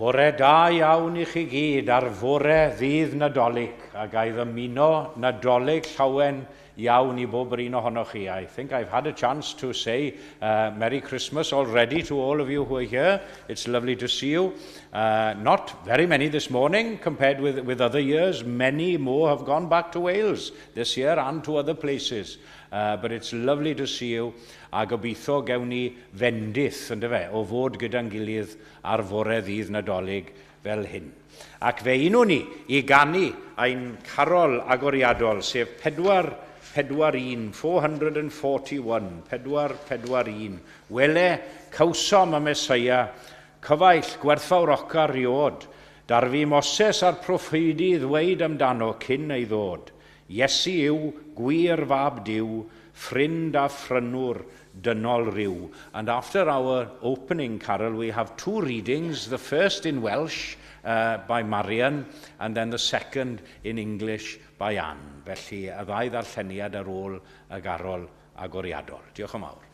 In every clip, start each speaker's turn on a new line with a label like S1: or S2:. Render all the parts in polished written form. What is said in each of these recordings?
S1: Bore da iawn I chi gyd ar fore ddydd Nadolig, ac a'i ddymuno Nadolig llawen iawn I bob un ohonoch chi. I think I've had a chance to say Merry Christmas already to all of you who are here. It's lovely to see you. Not very many this morning compared with other years. Many more have gone back to Wales this year and to other places. But it's lovely to see you. A gobeithio gawn ni fendith, ynddo fe, o fod gyda'n gilydd ar fore ddydd Nadolig fel hyn. Ac fe unwn ni I ganu ein carol agoriadol, sef 441, 441. Wele cawsom y Mesaia, cyfaill gwerthfawroca riod, darfu Moses a'r proffeidi ddweud amdano cyn ei ddod. Iesu yw gwir fab Duw, ffrind a ffrynwr, dynol ryw. And after our opening carol, we have two readings, the first in Welsh by Marian, and then the second in English by Anne. Felly, y ddau ddarlleniad ar ôl y garol agoriadol. Diolch yn fawr.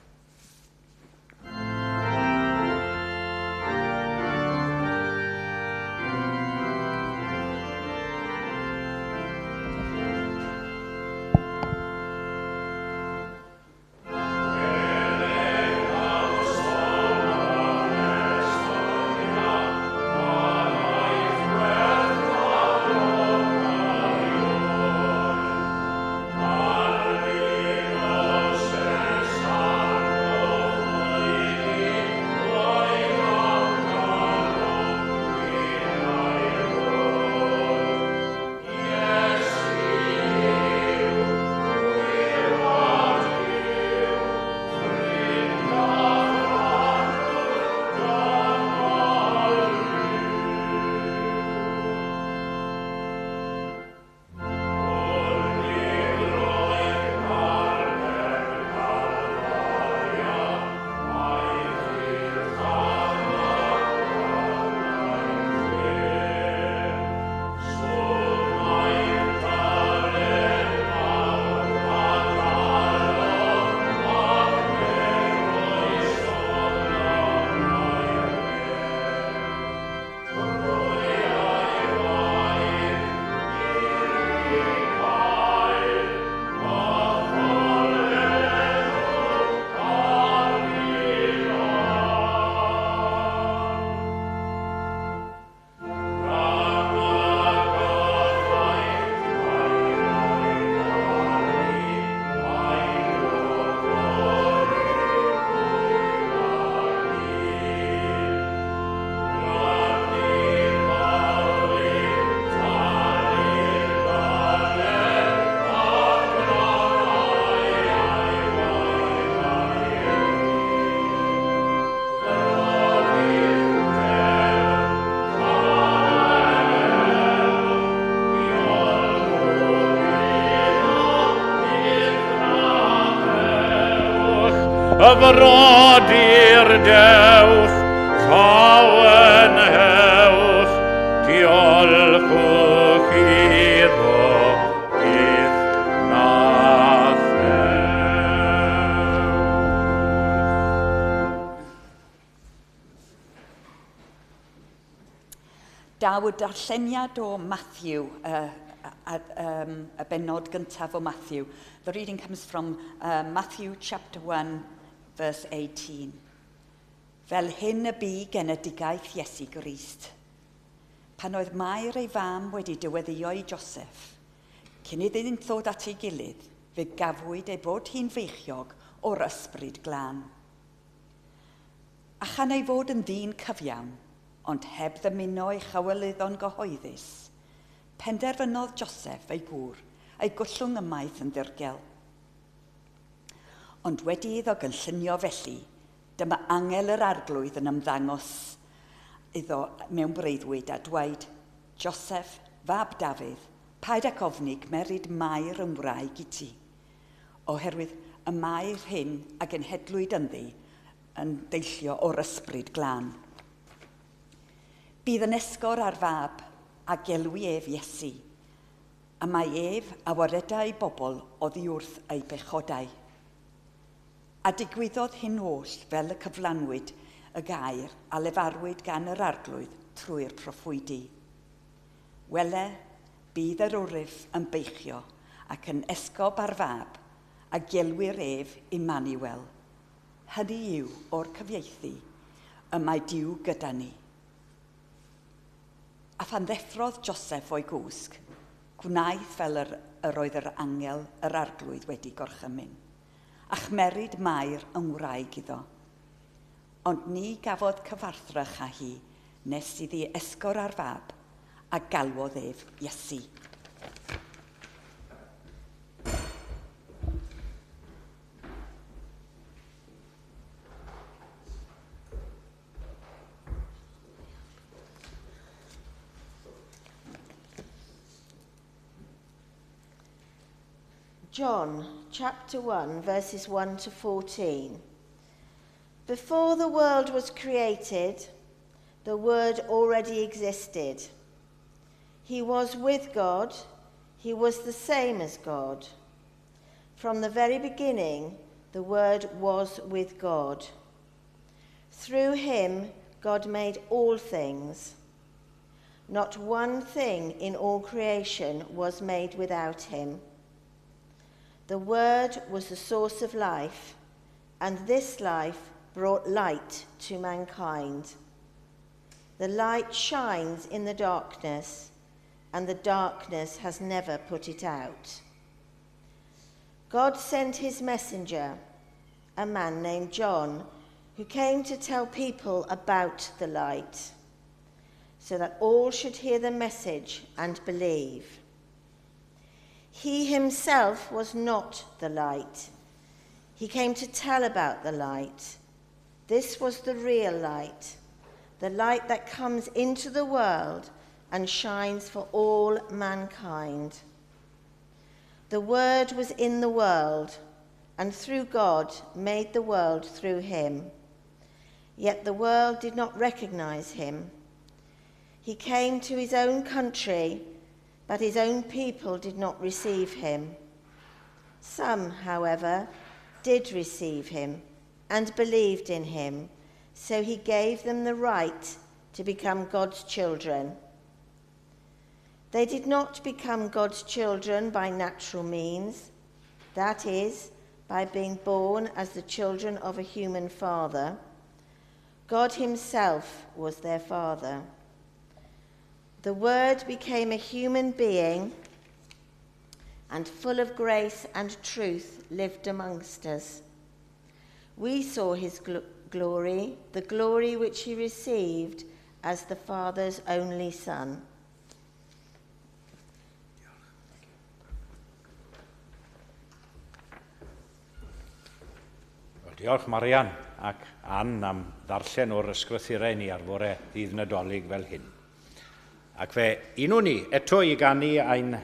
S1: Y brodyr dewch, llawen hewch, diolchwch iddo bydd na
S2: Daw darlleniad o Matthew, y bennod gyntaf o Matthew. The reading comes from Matthew chapter 1, verse 18. Fel hyn y bu genedigaeth Iesu Grist. Pan oedd Mair ei fam wedi diweddio I Joseph, cyn iddynt ddod at ei gilydd, fe gafwyd ei bod hi'n feichiog o'r ysbryd glân. Achan ei fod yn ddyn cyfiawn, ond heb ddymuno ei chawylyddon gyhoeddus, penderfynodd Joseph ei gŵr, ei gwllwng ymaith yn ddirgel. Ond wedi iddo gynllunio felly, dyma angel yr arglwydd yn ymddangos iddo mewn breuddwyd a dweud, Joseph, fab Dafydd, paid ac ofni gmerid Mair yn wraig I ti, oherwydd y Mair hyn a genhedlwyd ynddi yn deillio o'r ysbryd glân. Bydd yn esgor ar fab a gelwi ef Iesu, a mae ef a waredau bobl oddi wrth ei bechodau. A digwyddodd hyn oll fel y cyflanwyd y gair a lefarwyd gan yr arglwydd trwy'r proffwydi. Wele, bydd yr wrif yn beichio ac yn esgob ar fab a gelwi'r ef Emmanuel. Hynny yw o'r cyfieithu, y mae Duw gyda ni. A phan ddeffrodd Joseph o'i gwsg, gwnaeth fel yr oedd yr angel yr arglwydd wedi gorchymyn, a chmerid Mair yn wraig iddo. Ond ni gafodd cyfarthrach â hi nes iddi esgor ar fab a galwodd ef Iesu.
S3: John chapter 1, verses 1 to 14. Before the world was created, the Word already existed. He was with God. He was the same as God. From the very beginning, the Word was with God. Through him, God made all things. Not one thing in all creation was made without him. The Word was the source of life, and this life brought light to mankind. The light shines in the darkness, and the darkness has never put it out. God sent his messenger, a man named John, who came to tell people about the light, so that all should hear the message and believe. He himself was not the light. He came to tell about the light. This was the real light, the light that comes into the world and shines for all mankind. The Word was in the world, and through God made the world through him. Yet the world did not recognize him. He came to his own country, but his own people did not receive him. Some, however, did receive him and believed in him, so he gave them the right to become God's children. They did not become God's children by natural means, that is, by being born as the children of a human father. God himself was their father. The Word became a human being and full of grace and truth lived amongst us. We saw his glory, the glory which he received as the Father's only Son.
S1: Diolch Marian ac Ann am ddarllen o'r ysgrythurau ni ar fore ddydd Nadolig fel hyn. Ac fe unwn ni eto i ganu ein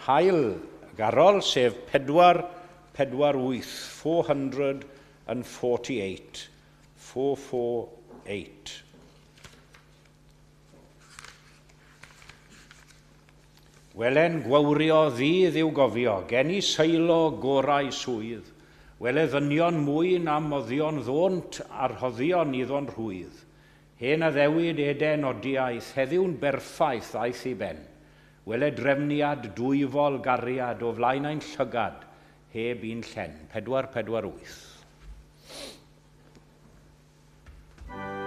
S1: hael garol sef 448, 448. Welen gwawrio ddydd i'w gofio, geni seilo gorau swydd. Wele ddynion mwy na moddion ddont a'r hoddion iddon rhwydd. Hen a ddewid eden odiaeth, heddiw'n berffaith aeth i ben. Wele drefniad dwyfol gariad o flaen ein llygad, heb un llen, 448.
S4: Oh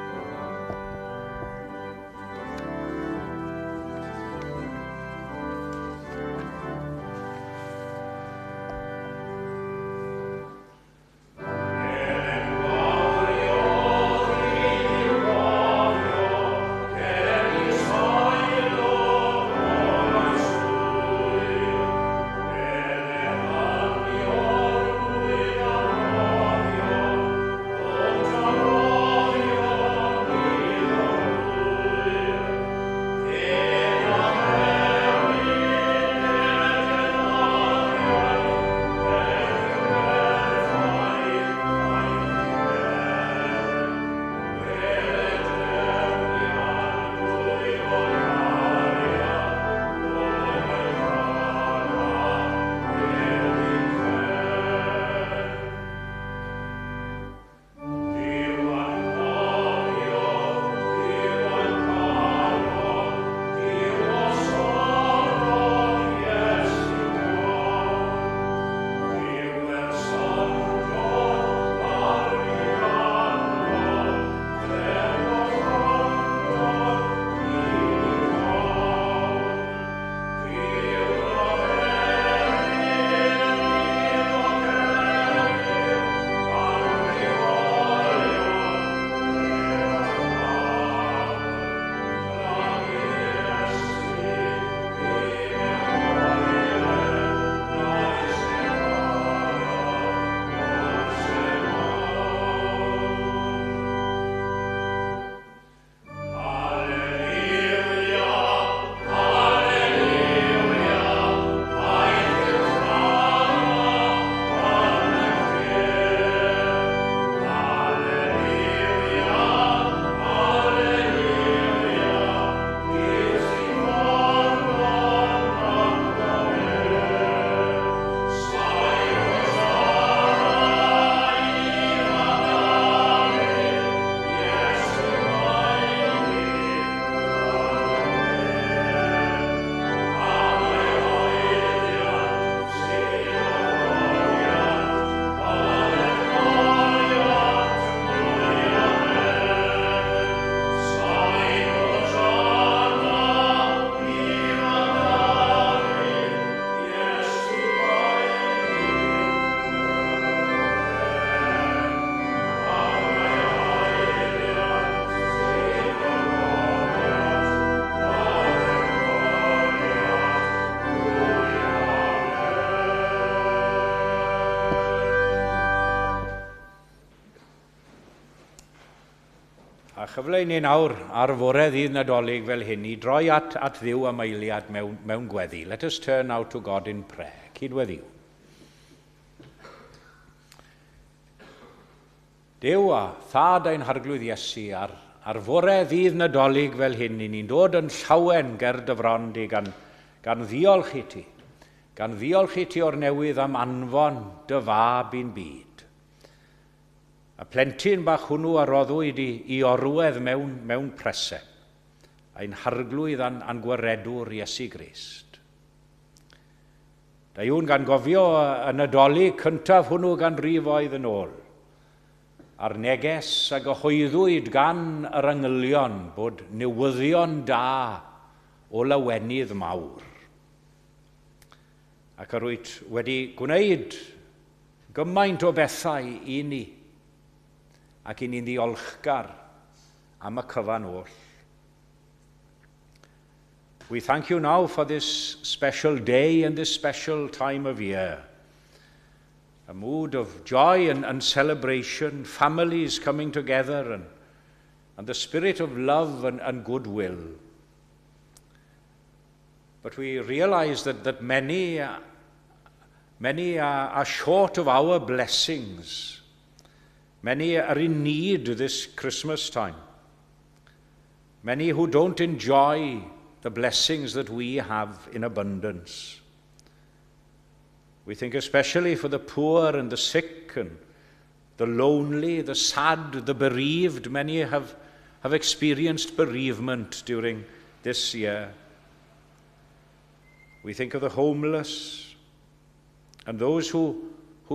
S1: A chyfle i ni nawr ar fore ddydd Nadolig fel hyn i droi at ddiw am eiliad mewn gweddi. Let us turn now to God in prayer. Cydweddiw. Dew a thad ein harglwydd Iesu ar fore ddydd Nadolig fel hyn, i ni'n dod yn llawen ger dy frond i gan ddiolch i ti. Gan ddiolch i ti o'r newydd am anfon dy fab i'n byd. A plentyn bach hwnnw a roddwyd i orwedd mewn prese. Ein harglwydd a'n gwaredwr Iesu Grist. Da yw'n gan gofio y Nadolig cyntaf hwnnw gan rifoedd yn ôl. A'r neges a gyhoeddwyd gan yr angylion bod newyddion da o lawenydd mawr. Ac arwyt wedi gwneud gymaint o bethau i ni, ac i ni'n ddiolchgar am y cyfan oll. We thank you now for this special day and this special time of year. A mood of joy and celebration, families coming together, and the spirit of love and goodwill. But we realize that many are short of our blessings. Many are in need this Christmas time. Many who don't enjoy the blessings that we have in abundance. We think especially for the poor and the sick and the lonely, the sad, the bereaved. Many have experienced bereavement during this year. We think of the homeless and those who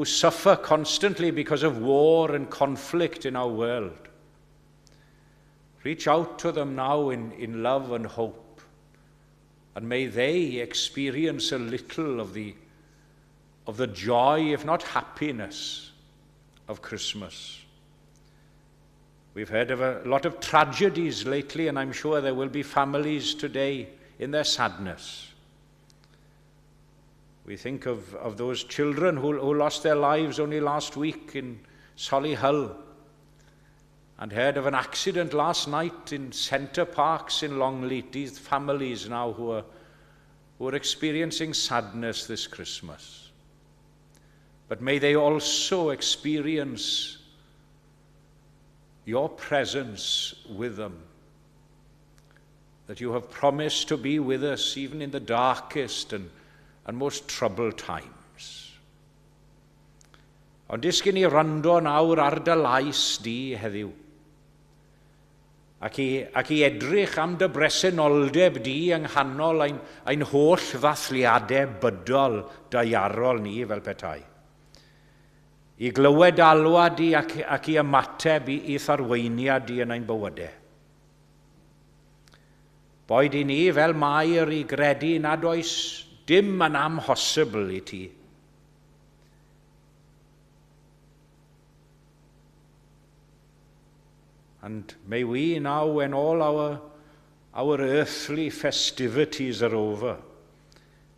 S1: suffer constantly because of war and conflict in our world. Reach out to them now in love and hope, and may they experience a little of the joy, if not happiness, of Christmas. We've heard of a lot of tragedies lately, and I'm sure there will be families today in their sadness. We think of those children who lost their lives only last week in Solihull, and heard of an accident last night in Centre Parks in Longleat. These families now who are experiencing sadness this Christmas. But may they also experience your presence with them, that you have promised to be with us even in the darkest and most troubled times. Ond disgyn ni rando nawr ar dy lais di heddiw, ac i edrych am dy bresenoldeb di yng nghanol ein holl ddathliadau bydol daiarol ni fel petai. I glywed alwad di ac i ymateb i tharweiniad di yn ein bywydau. Boed i ni fel Mair i gredu nad oes dim yn amhosibl i ti. And may we now, when all our earthly festivities are over,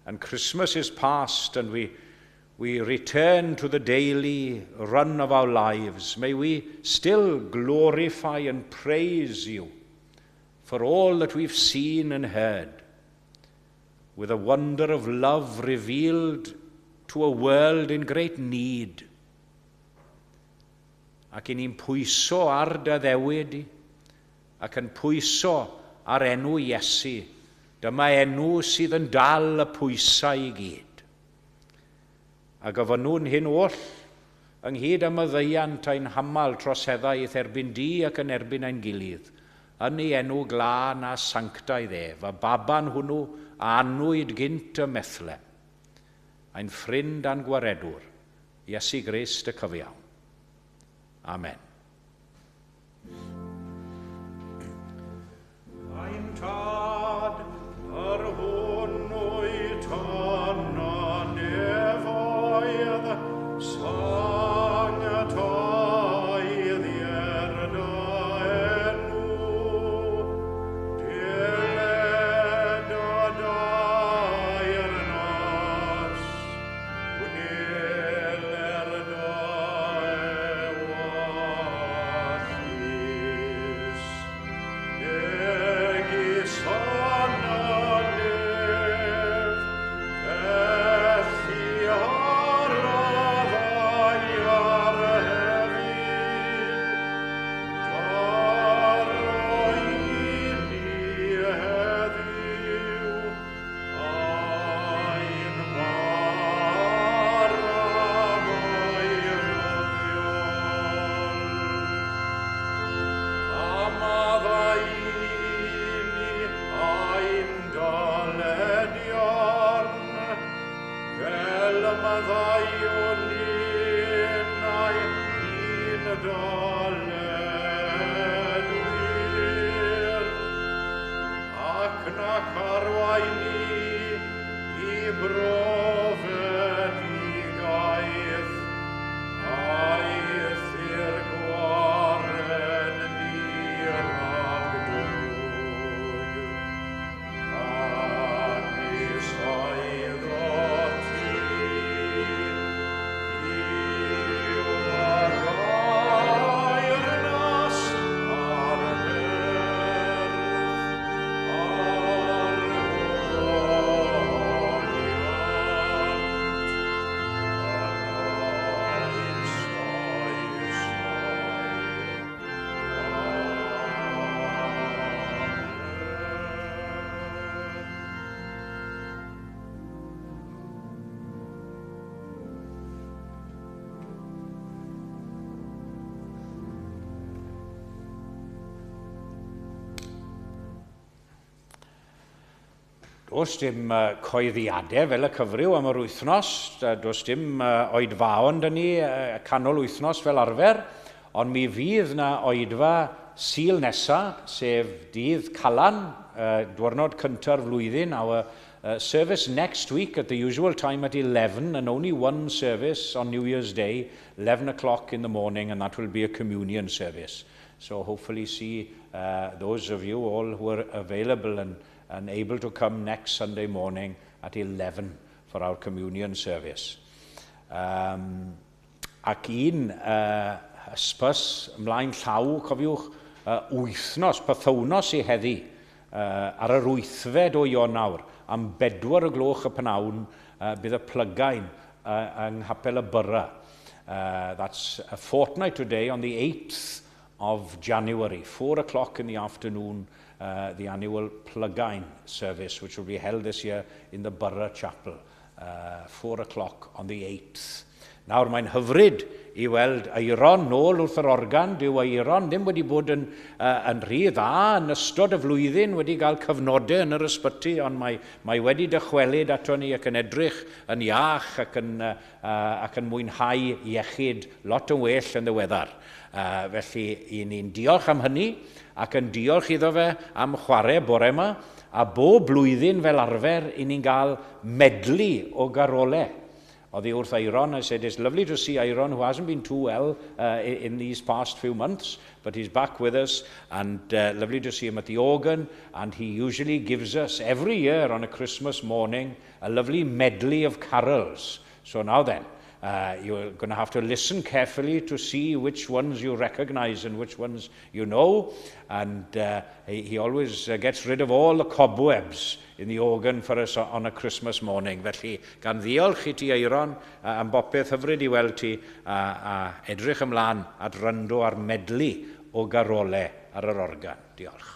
S1: and Christmas is past, and we return to the daily run of our lives, may we still glorify and praise you for all that we've seen and heard, with a wonder of love revealed to a world in great need. Ac i ni'n pwyso ar dy ddewyd i, ac yn pwyso ar enw Iesu. Dyma enw sydd yn dal y pwysau i gyd. A gofynwn hyn oll, ynghyd am y ddeiant ein hamal troseddaeth erbyn di ac yn erbyn ein gilydd, yn ei enw glân a sanctaidd ef, a baban hwnnw a anwyd gynt y methle, ein ffrind a'n gwaredwr, Iesu Grist y cyfiawn. Amen. Ein tad yr hwnnw tan a nefoedd sang y toedd i'r enw diled o dair nos wneler dair ac arwaini I brofed I gaeth, aeth i'r gwaren ni ragdwy. Anis oedd o ti, i'w gair nas ar nerth, ar Does dim coeddiadau fel y cyfryw am yr wythnos, does dim oedfaon dyn ni canol wythnos fel arfer, ond mi fydd na oedfa Sul nesa, sef dydd Calan, diwrnod cynta'r flwyddyn. Our service next week at the usual time at 11, and only one service on New Year's Day, 11 o'clock in the morning, and that will be a communion service. So hopefully see those of you all who are available and able to come next Sunday morning at 11 for our communion service. Ac un ysbys ymlaen llaw, cofiwch, wythnos, pythownos I heddi, ar yr 8fed o Ionawr, am 4 o gloch y pnawn, bydd y plygain yng Nghapel y Byrra. That's a fortnight today, on the 8th of January, 4 o'clock in the afternoon, the annual Plygain service, which will be held this year in the Borough Chapel, 4 o'clock on the 8th. Nawr, mae'n hyfryd I weld Eiron nôl wrth yr organ. Dyw Eiron ddim wedi bod yn rhy dda yn ystod y flwyddyn, wedi cael cyfnodau yn yr ysbyty, ond mae wedi dychwelyd ato ni ac yn edrych yn iach ac yn mwynhau iechyd lot yn well yn ddiweddar. Felly, I ni'n diolch am hynny, ac yn diolch iddo fe am chwarae bore yma, a bob blwyddyn fel arfer I ni'n cael medlu o garolau. Oddi wrth Eiron, I said, it's lovely to see Eiron, who hasn't been too well in these past few months, but he's back with us, and lovely to see him at the organ, and he usually gives us, every year on a Christmas morning, a lovely medley of carols. So now then, you're going to have to listen carefully to see which ones you recognize and which ones you know, and he always gets rid of all the cobwebs in the organ for us on a Christmas morning. Felly, gan ddiolch I ti Eiron am bopeth hyfryd I weld ti a edrych ymlaen at ryndo ar medlu o garolau ar yr organ. Diolch.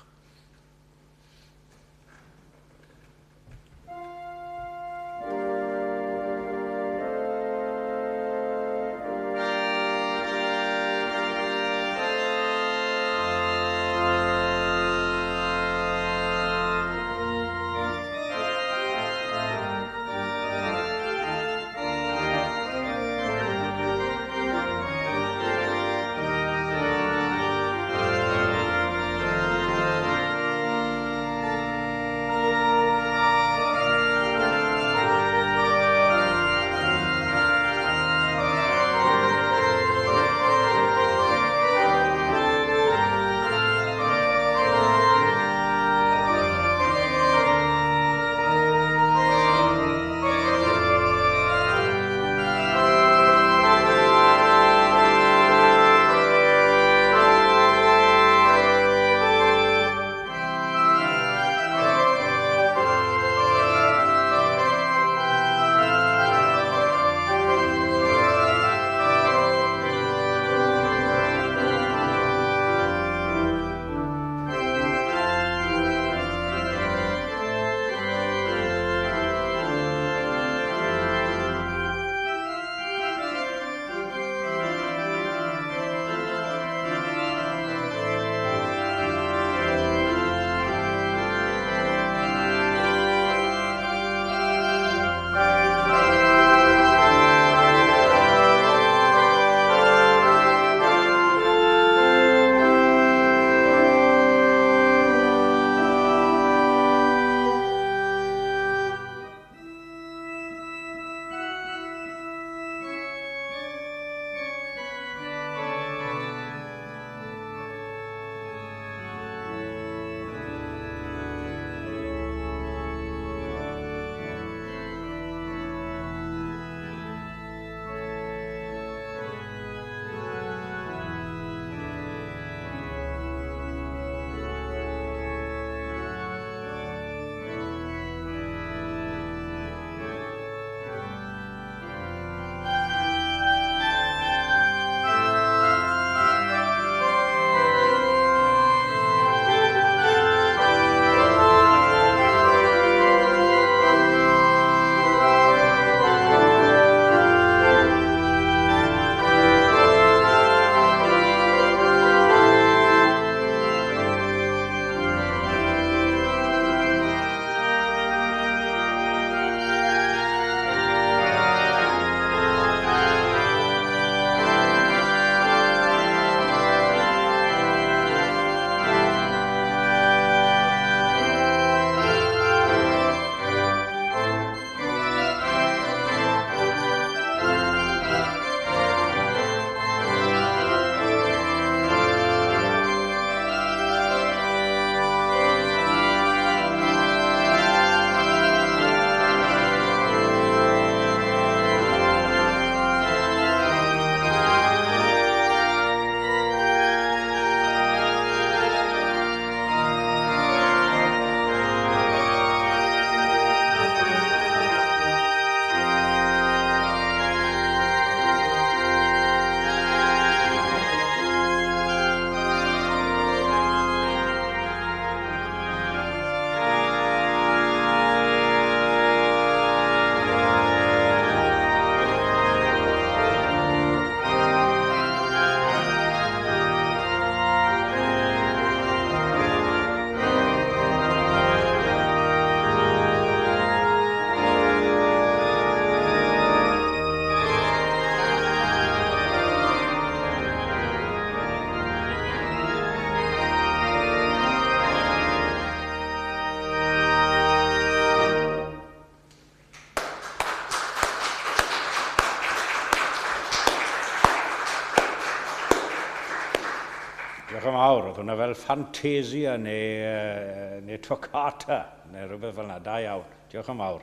S1: hwnna fel Fantasia neu Toccata, neu rhywbeth fel yna, da iawn. Diolch yn fawr,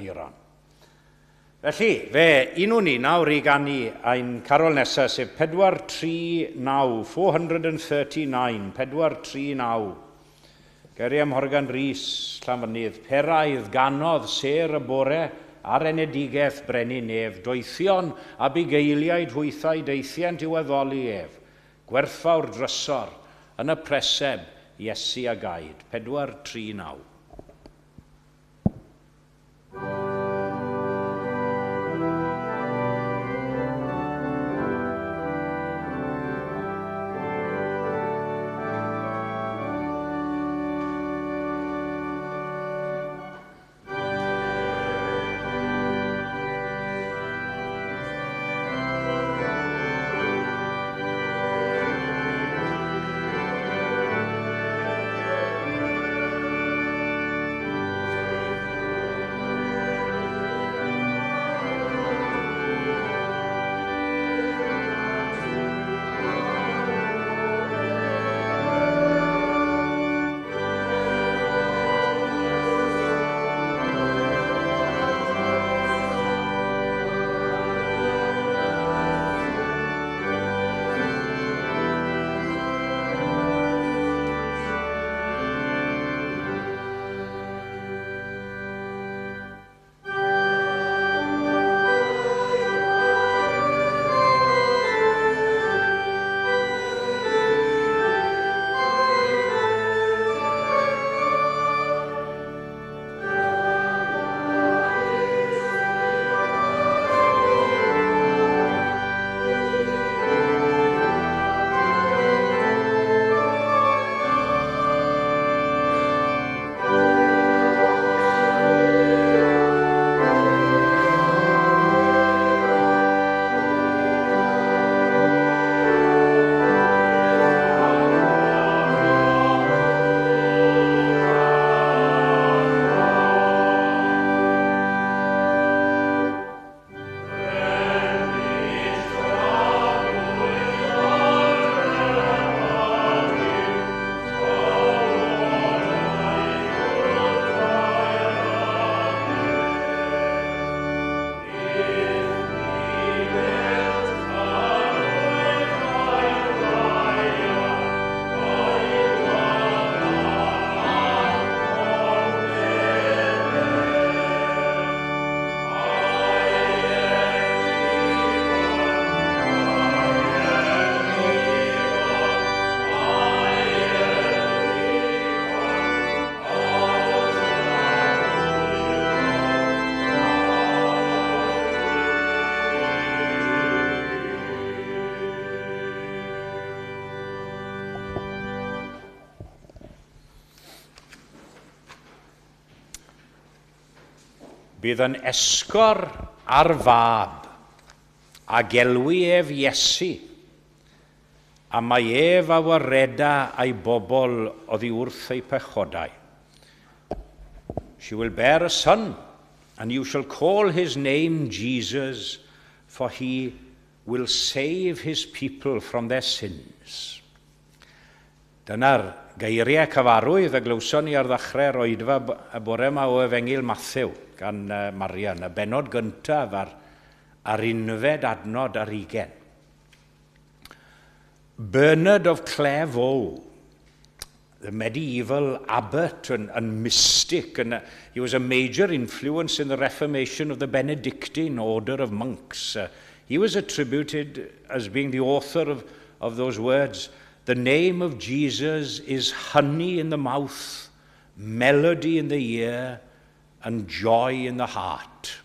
S1: Eiron. Felly, fe, un ni nawr i ganu ein carol nesaf, sef 439, 439, 439. Geiriau ym Morgan Rhys, Llanfynydd, peraidd ganodd ser y bore ar enedigaeth brenu nef, doethion a bugeiliaid hwythau deithiant i'w addoli ef, gwerthfawr drysor yn y preseb Iesu a gaid, 439. Bydd yn esgor ar fab, a gelwi ef Iesu, a mae ef a wareda a'i bobl oddi wrth ei pechodau. She will bear a son, and you shall call his name Jesus, for he will save his people from their sins. Dyna'r geiriau cyfarwydd a glywson ni ar ddechrau'r oedfa y bore yma o Efengil Matthew gan Marian, y benod gyntaf ar unfed adnod ar 20. Bernard of Clairvaux, the medieval abbot and mystic, and he was a major influence in the Reformation of the Benedictine order of monks. He was attributed as being the author of those words, "The name of Jesus is honey in the mouth, melody in the ear, and joy in the heart."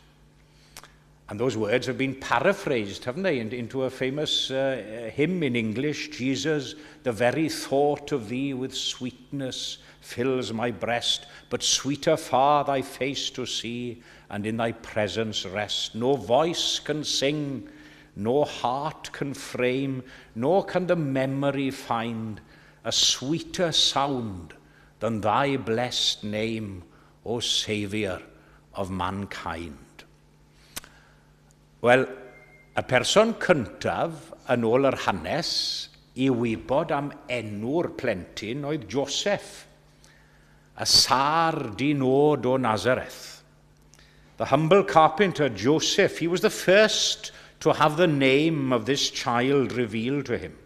S1: And those words have been paraphrased, haven't they, into a famous hymn in English, "Jesus, the very thought of thee with sweetness fills my breast, but sweeter far thy face to see, and in thy presence rest. No voice can sing, no heart can frame, nor can the memory find a sweeter sound than thy blessed name, O Saviour of mankind." Wel, y person cyntaf yn ôl yr hanes i wybod am enw'r plentyn oedd Joseph, a sar dinod o Nazareth. The humble carpenter Joseph, he was the first to have the name of this child revealed to him.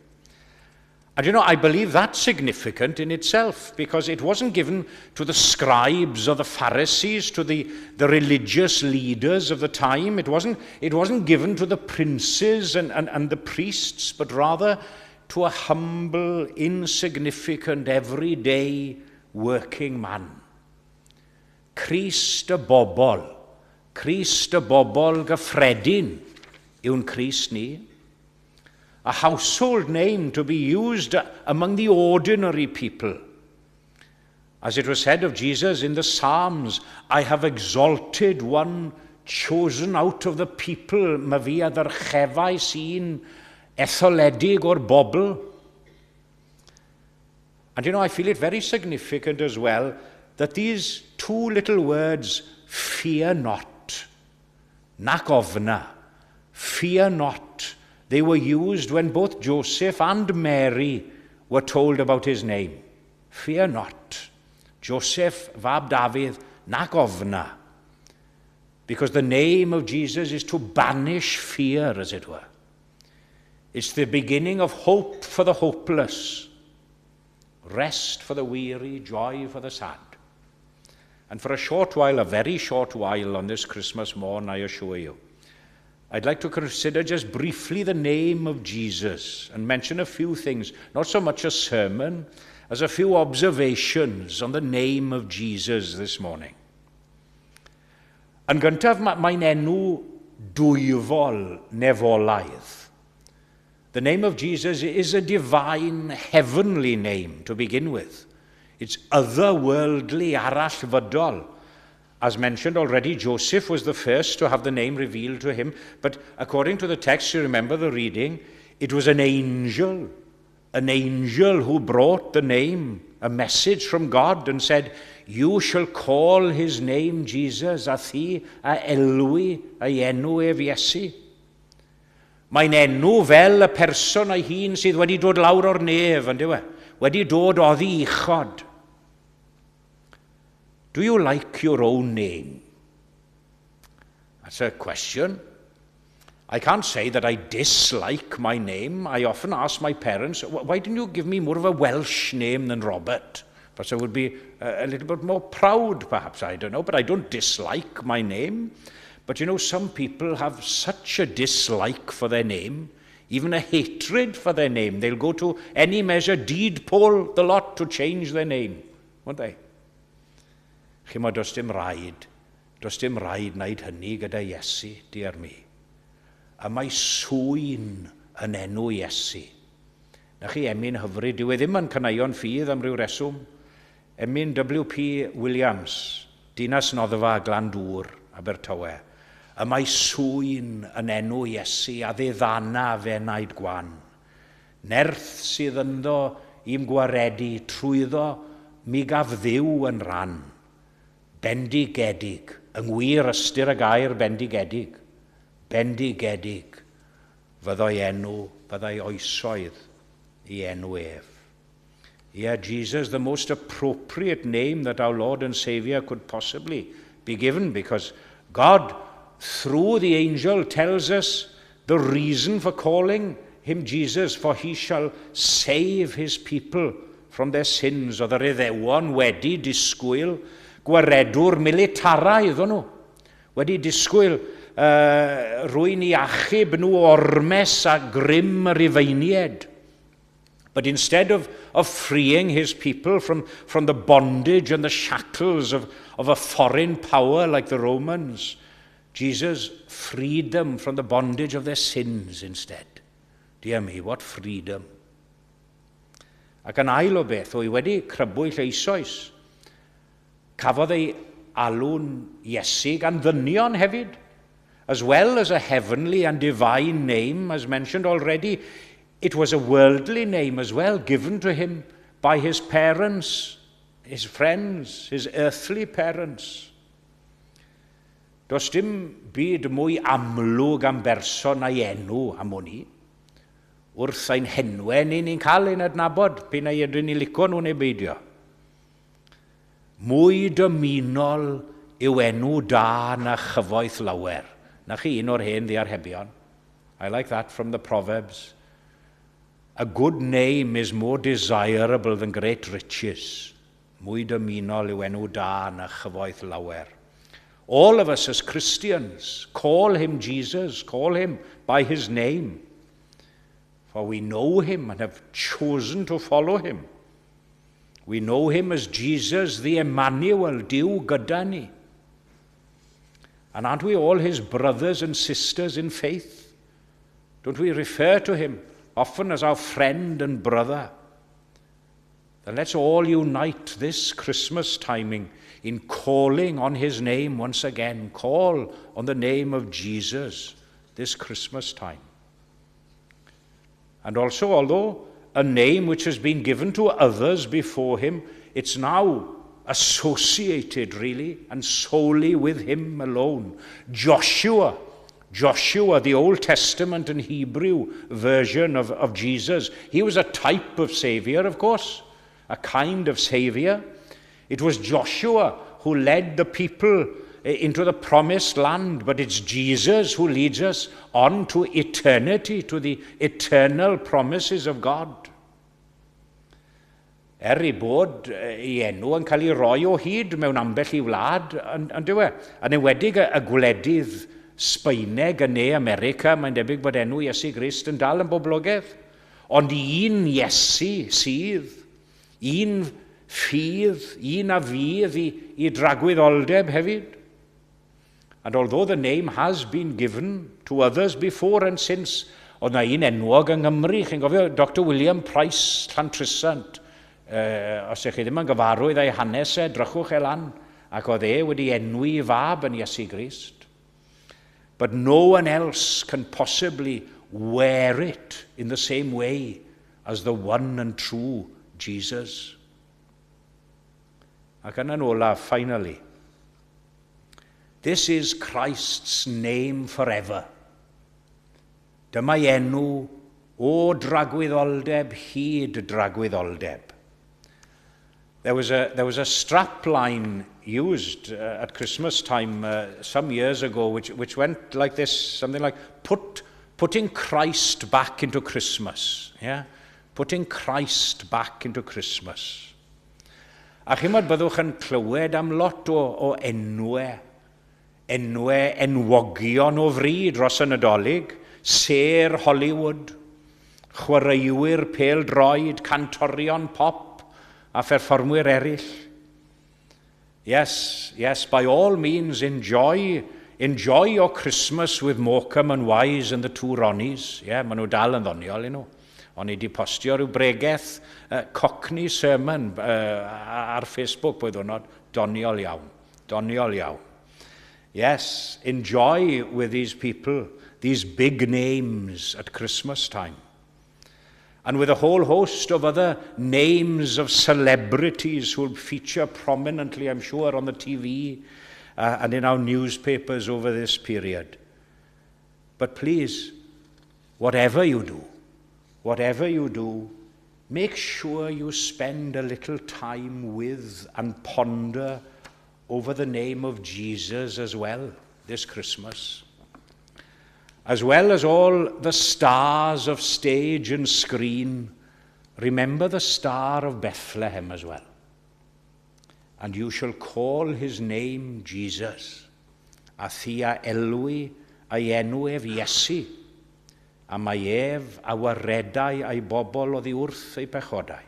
S1: And I believe that's significant in itself, because it wasn't given to the scribes or the Pharisees, to the religious leaders of the time. It wasn't given to the princes and the priests, but rather to a humble, insignificant, everyday working man. Crist y bobl gyffredin yw'n Crist ni. A household name to be used among the ordinary people. As it was said of Jesus in the Psalms, I have exalted one chosen out of the people, ma fi addyrchefau sy'n etholedig o'r bobl. And I feel it very significant as well that these two little words, fear not, nac ofna, fear not, they were used when both Joseph and Mary were told about his name. Fear not. Joseph fab David, nac ofna. Because the name of Jesus is to banish fear, as it were. It's the beginning of hope for the hopeless, rest for the weary, joy for the sad. And for a short while, a very short while on this Christmas morn, I assure you, I'd like to consider just briefly the name of Jesus and mention a few things, not so much a sermon, as a few observations on the name of Jesus this morning. Yn gyntaf, mae'n enw dwyfol nefolaidd. The name of Jesus is a divine, heavenly name to begin with. It's otherworldly, arallfydol. As mentioned already, Joseph was the first to have the name revealed to him, but according to the text, you remember the reading, it was an angel who brought the name, a message from God, and said, you shall call his name Jesus, a thi a elwi a enw ef Iesu. Mae'n enw fel y person ei hun sydd wedi dod lawr o'r nef, ynddo e? Wedi dod oddi uchod. Do you like your own name? That's a question. I can't say that I dislike my name. I often ask my parents, why didn't you give me more of a Welsh name than Robert? Perhaps I would be a little bit more proud, perhaps, I don't know, but I don't dislike my name. But some people have such a dislike for their name, even a hatred for their name. They'll go to any measure, deed poll the lot to change their name, won't they? Chymo, does dim raid wneud hynny gyda Iesu, dear me. A mae swyn yn enw Iesu. Na chi emyn hyfryd, dyw e ddim yn caneuon ffydd am ryw reswm. Emyn W.P. Williams, dinas noddfa Glandŵr, Abertawe. A mae swyn yn enw Iesu a ddeddana fe wnaid gwan. Nerth sydd ynddo i'm gwaredu trwyddo mi gaf Dduw yn ran. Bendigedig, yng ngwir ystyr y gair bendigedig. Bendigedig, fyddai enw, fyddai oesoedd I enw ef. Yeah, Jesus, the most appropriate name that our Lord and Savior could possibly be given, because God, through the angel, tells us the reason for calling him Jesus, for he shall save his people from their sins. Oedd yr Iddewon wedi disgwyl gwaredwr militaraidd o'n nhw. Wedi disgwyl rwy'n I achub nhw ormes a grym y Rufeinied. But instead of freeing his people from the bondage and the shackles of a foreign power like the Romans, Jesus freed them from the bondage of their sins instead. Dear me, what freedom. Ac yn ail o beth, o'i wedi crybwyll eisoes, cafodd ei alw'n Iesu gan ddynion hefyd, as well as a heavenly and divine name, as mentioned already. It was a worldly name as well, given to him by his parents, his friends, his earthly parents. Does dim byd mwy amlwg am berson a'i enw am hwnni. wrth ein henwen ni'n cael ein adnabod, p'un ei ydyn ni licio nhw neu beidio. Mwy dymunol yw enw da na chyfoeth lawer. Na chi un o'r hen ddiarhebion. I like that from the Proverbs. A good name is more desirable than great riches. Mwy dymunol yw enw da na chyfoeth lawer. All of us as Christians call him Jesus, call him by his name. For we know him and have chosen to follow him. We know him as Jesus, the Emmanuel, Dyw gyda ni. And aren't we all his brothers and sisters in faith? Don't we refer to him often as our friend and brother? Then let's all unite this Christmas timing in calling on his name once again. Call on the name of Jesus this Christmas time. And also, although a name which has been given to others before him, it's now associated really and solely with him alone. Joshua, the Old Testament and Hebrew version of Jesus, he was a type of Savior, of course, a kind of Savior. It was Joshua who led the people into the promised land, but it's Jesus who leads us on to eternity, to the eternal promises of God. I bod ei enw yn cael ei roi o hyd mewn ambell i wlad, yn dywe, yn enwedig y gwledydd Sbaeneg yn ne America, mae'n debyg bod enw Iesu Grist yn dal yn boblogaidd. Ond un Iesu sydd, un ffydd, un a fydd i dragwyddoldeb hefyd. And although the name has been given to others before and since, oedd na un enwog yng Nghymru, chi'n gofio Dr William Price Llantrisant, os ych chi ddim yn gyfarwydd ei hanes drychwch lan, ac oedd wedi enwi fab yn Iesu Grist. But no one else can possibly wear it in the same way as the one and true Jesus. Ac yn olaf, finally, this is Christ's name forever. Dyma enw o dragwyddoldeb hyd dragwyddoldeb. There was a strap line used at Christmas time some years ago which went like this, something like putting Christ back into Christmas. Yeah? Putting Christ back into Christmas. A chymod byddwch yn clywed am lot o enwau enwogion o fri dros y Nadolig, ser Hollywood, chwaraewyr pêl-droed, cantorion pop a pherfformwyr eraill. Yes, by all means enjoy your Christmas with Morecambe and Wise and the two Ronnies. Yeah, maen nhw dal yn ddoniol, nhw. O'n i di postio rhyw bregaeth Cockney sermon ar Facebook blwyddyn diwrnod. Doniol iawn, doniol iawn. Yes, enjoy with these people, these big names at Christmas time. And with a whole host of other names of celebrities who will feature prominently, I'm sure, on the TV and in our newspapers over this period. But please, whatever you do, make sure you spend a little time with and ponder over the name of Jesus as well this Christmas. As well as all the stars of stage and screen, remember the Star of Bethlehem as well. And you shall call his name Jesus, a thi a elwi a'i enw ef Iesu, a mae ef a waredau a'i bobl oddi wrth ei pechodau.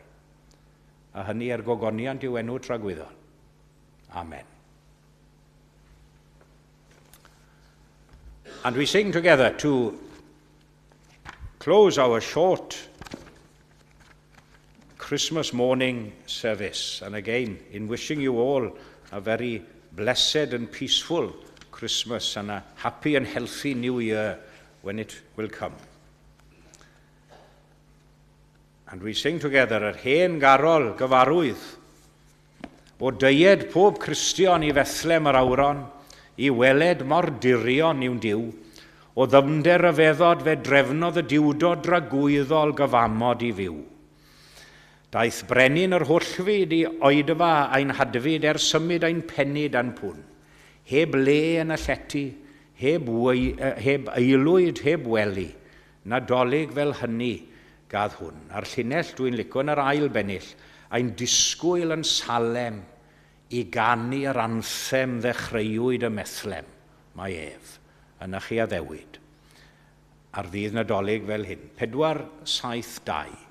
S1: A hynny gogoniant yw enw tragwyddol. Amen. And we sing together to close our short Christmas morning service. And again, in wishing you all a very blessed and peaceful Christmas and a happy and healthy New Year when it will come. And we sing together at hen garol gyfarwydd o deied pob Cristion I Fethlem yr awron, I weled mor dirion i'w diw, O ddyfnder y feddod fe drefnodd y diwdod dragwyddol gyfamod i fyw. Daeth brenin yr holl fyd i oedfa a'n hadfyd symud a'n penid a'n pwn. Heb le yn y llety, heb eilwyd, heb weli. Nadolig fel hynny gath hwn. A'r llinell dwi'n licio yn yr ail bennill, a'n disgwyl yn Salem i ganu yr anthem ddechreuwyd y methlem. Mae ef yn chi addewid. Ar ddydd Nadolig fel hyn. 472.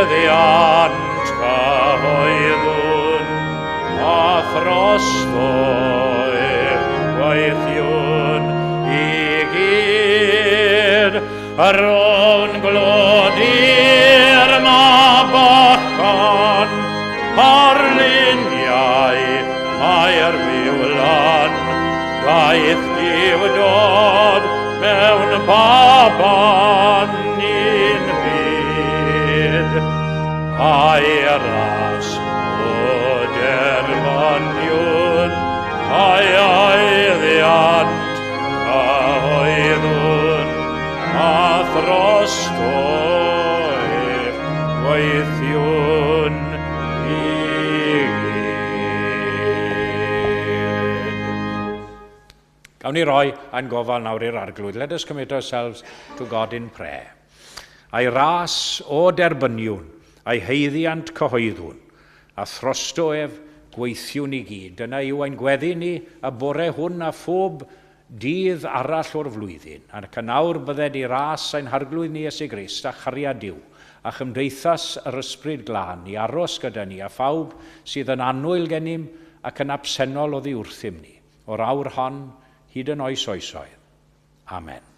S4: aeddiant cyhoeddwn a throsfoedd gweithiwn i gyd ar o'n glodir mabachan ar luniau mae'r miwlan daeth diwdod mewn baban i'n byd a'i ras o derfaniwn a'i aeddiant a oeddwn a throstoef gweithiwn i gyd. Gawn ni roi a'n gofal nawr i'r arglwydd. Let us commit ourselves to God in prayer. A'i ras o derbyniwn, a'i heiddiant cyhoeddwn, a throstoef gweithiwn i gyd. Dyna yw ein gweddi ni y bore hwn a phob dydd arall o'r flwyddyn. Ac yn awr bydded i ras ein harglwydd ni Iesu Grist a chariad Duw, a chymdeithas yr ysbryd glân i aros gyda ni a phawb sydd yn annwyl gennym ac yn absennol oddi wrthym ni, o'r awr hon hyd yn oes oesoedd. Amen.